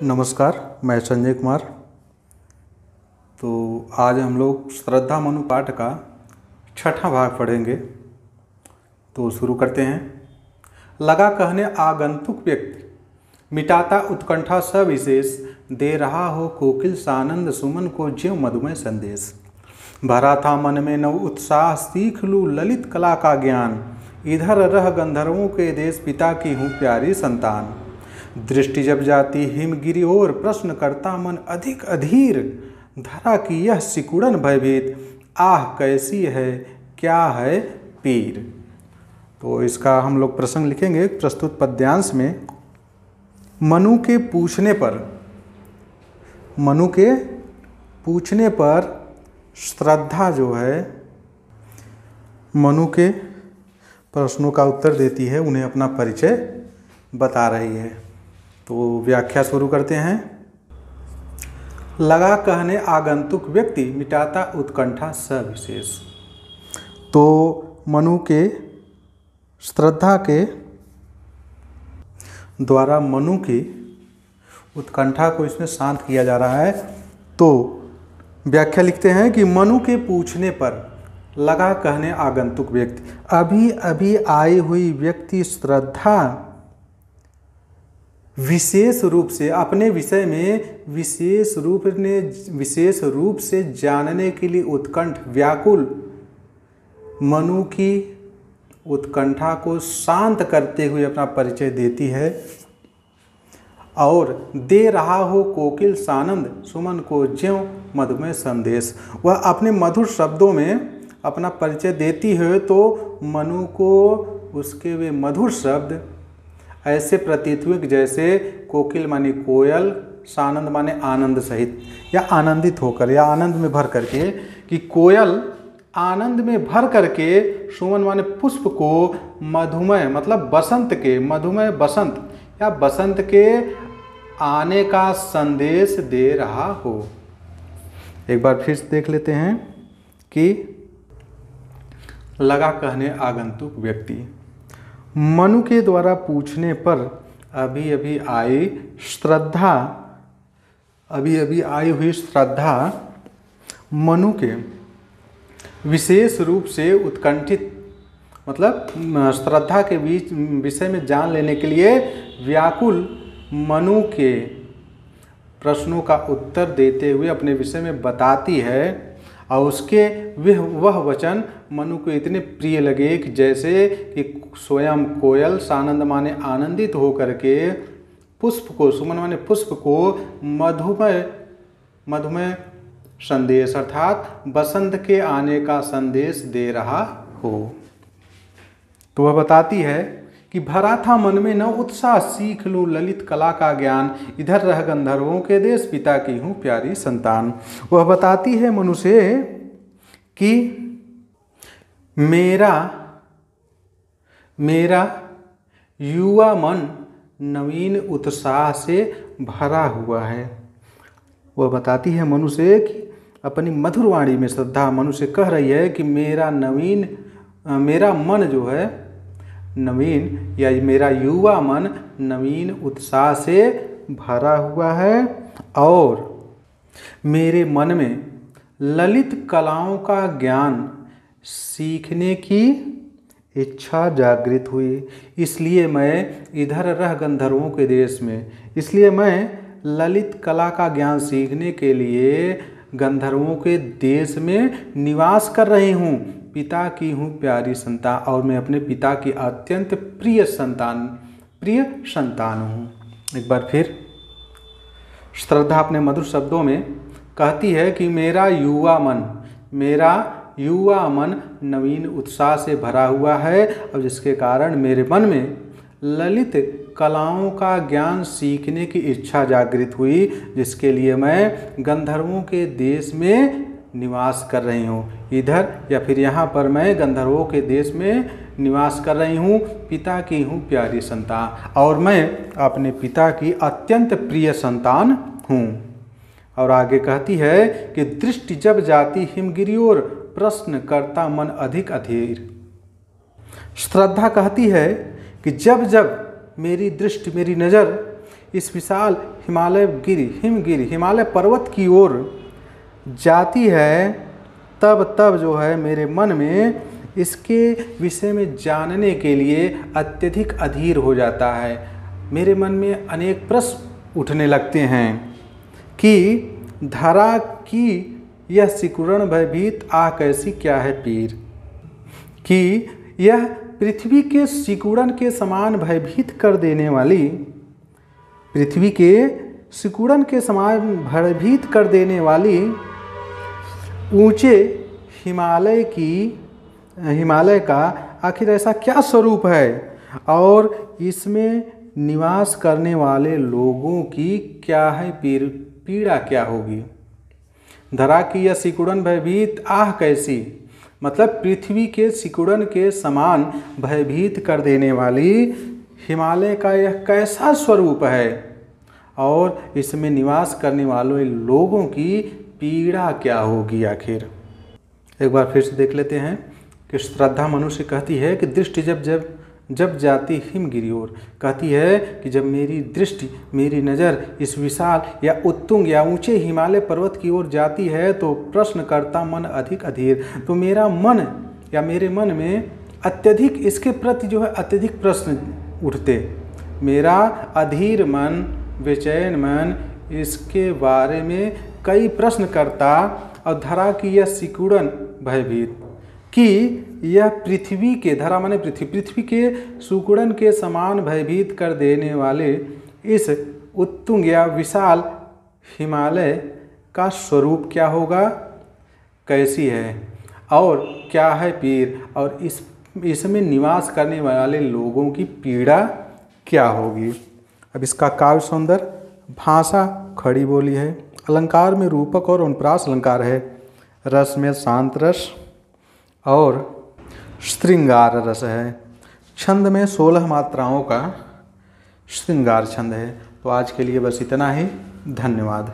नमस्कार, मैं संजय कुमार। तो आज हम लोग श्रद्धा मनु पाठ का छठा भाग पढ़ेंगे। तो शुरू करते हैं। लगा कहने आगंतुक व्यक्ति, मिटाता उत्कंठा सविशेष, दे रहा हो कोकिल सानंद सुमन को ज्यों मधुमय संदेश। भरा था मन में नव उत्साह, सीख लूँ ललित कला का ज्ञान, इधर रह गंधर्वों के देश, पिता की हूँ प्यारी संतान। दृष्टि जब जाती हिमगिरी ओर, प्रश्न करता मन अधिक अधीर, धरा की यह सिकुड़न भयभीत, आह कैसी है क्या है पीर। तो इसका हम लोग प्रसंग लिखेंगे प्रस्तुत पद्यांश में। मनु के पूछने पर श्रद्धा जो है मनु के प्रश्नों का उत्तर देती है, उन्हें अपना परिचय बता रही है। तो व्याख्या शुरू करते हैं। लगा कहने आगंतुक व्यक्ति, मिटाता उत्कंठा सविशेष। तो मनु के श्रद्धा के द्वारा मनु की उत्कंठा को इसमें शांत किया जा रहा है। तो व्याख्या लिखते हैं कि मनु के पूछने पर लगा कहने आगंतुक व्यक्ति, अभी अभी आई हुई व्यक्ति श्रद्धा विशेष रूप से अपने विषय में विशेष रूप से जानने के लिए उत्कंठ व्याकुल मनु की उत्कंठा को शांत करते हुए अपना परिचय देती है और दे रहा हो कोकिल सानंद सुमन को ज्यों मधुमय संदेश। वह अपने मधुर शब्दों में अपना परिचय देती है तो मनु को उसके वे मधुर शब्द ऐसे प्रतीत हुए कि जैसे कोकिल माने कोयल, सानंद माने आनंद सहित या आनंदित होकर या आनंद में भर करके, कि कोयल आनंद में भर करके, सुमन माने पुष्प को, मधुमय मतलब बसंत के, मधुमय बसंत या बसंत के आने का संदेश दे रहा हो। एक बार फिर से देख लेते हैं कि लगा कहने आगंतुक व्यक्ति, मनु के द्वारा पूछने पर अभी अभी आई हुई श्रद्धा मनु के विशेष रूप से उत्कंठित मतलब श्रद्धा के विषय में जान लेने के लिए व्याकुल मनु के प्रश्नों का उत्तर देते हुए अपने विषय में बताती है। और उसके वह वचन मनु को इतने प्रिय लगे कि जैसे कि स्वयं कोयल, सानंद माने आनंदित होकर के, पुष्प को, सुमन माने पुष्प को, मधुमय संदेश अर्थात बसंत के आने का संदेश दे रहा हो। तो वह बताती है कि भरा था मन में न उत्साह, सीख लूँ ललित कला का ज्ञान, इधर रह गंधर्वों के देश, पिता की हूँ प्यारी संतान। वह बताती है मनु से कि मेरा युवा मन नवीन उत्साह से भरा हुआ है। वह बताती है मनु से कि अपनी मधुर वाणी में श्रद्धा मनु से कह रही है कि मेरा मन जो है नवीन या मेरा युवा मन नवीन उत्साह से भरा हुआ है और मेरे मन में ललित कलाओं का ज्ञान सीखने की इच्छा जागृत हुई। इसलिए मैं इधर रह गंधर्वों के देश में, इसलिए मैं ललित कला का ज्ञान सीखने के लिए गंधर्वों के देश में निवास कर रही हूँ। पिता की हूँ प्यारी संतान और मैं अपने पिता की अत्यंत प्रिय संतान हूँ। एक बार फिर श्रद्धा अपने मधुर शब्दों में कहती है कि मेरा युवा मन नवीन उत्साह से भरा हुआ है और जिसके कारण मेरे मन में ललित कलाओं का ज्ञान सीखने की इच्छा जागृत हुई, जिसके लिए मैं गंधर्वों के देश में निवास कर रही हूँ। इधर या फिर यहाँ पर मैं गंधर्वों के देश में निवास कर रही हूँ। पिता की हूँ प्यारी संतान और मैं अपने पिता की अत्यंत प्रिय संतान हूँ। और आगे कहती है कि दृष्टि जब जाती हिमगिरी ओर, प्रश्न करता मन अधिक अधीर। श्रद्धा कहती है कि जब जब मेरी दृष्टि, मेरी नज़र इस विशाल हिमालय पर्वत की ओर जाती है, तब जो है मेरे मन में इसके विषय में जानने के लिए अत्यधिक अधीर हो जाता है। मेरे मन में अनेक प्रश्न उठने लगते हैं कि धरा की यह सिकुड़न भयभीत आह कैसी क्या है पीर, कि यह पृथ्वी के सिकुड़न के समान भयभीत कर देने वाली, पृथ्वी के सिकुड़न के समान भयभीत कर देने वाली ऊंचे हिमालय का आखिर ऐसा क्या स्वरूप है, और इसमें निवास करने वाले लोगों की क्या है पीड़ा क्या होगी। धरा की यह सिकुड़न भयभीत आह कैसी, मतलब पृथ्वी के सिकुड़न के समान भयभीत कर देने वाली हिमालय का यह कैसा स्वरूप है, और इसमें निवास करने वाले लोगों की पीड़ा क्या होगी आखिर। एक बार फिर से देख लेते हैं कि श्रद्धा मनुष्य कहती है कि दृष्टि जब जाती हिमगिरी ओर, कहती है कि जब मेरी दृष्टि, मेरी नज़र इस विशाल या उत्तुंग या ऊंचे हिमालय पर्वत की ओर जाती है तो प्रश्न करता मन अधिक अधीर, तो मेरा मन या मेरे मन में अत्यधिक इसके प्रति जो है अत्यधिक प्रश्न उठते। मेरा अधीर मन, बेचैन मन इसके बारे में कई प्रश्न करता, और धरा की यह सिकुड़न भयभीत, कि यह पृथ्वी के, धरा माने पृथ्वी के सिकुड़न के समान भयभीत कर देने वाले इस उत्तुंग या विशाल हिमालय का स्वरूप क्या होगा, कैसी है, और क्या है पीर, और इसमें निवास करने वाले लोगों की पीड़ा क्या होगी। अब इसका काव्य सौंदर्य, भाषा खड़ी बोली है, अलंकार में रूपक और अनुप्रास अलंकार है, रस में शांत रस और श्रृंगार रस है, छंद में 16 मात्राओं का श्रृंगार छंद है। तो आज के लिए बस इतना ही, धन्यवाद।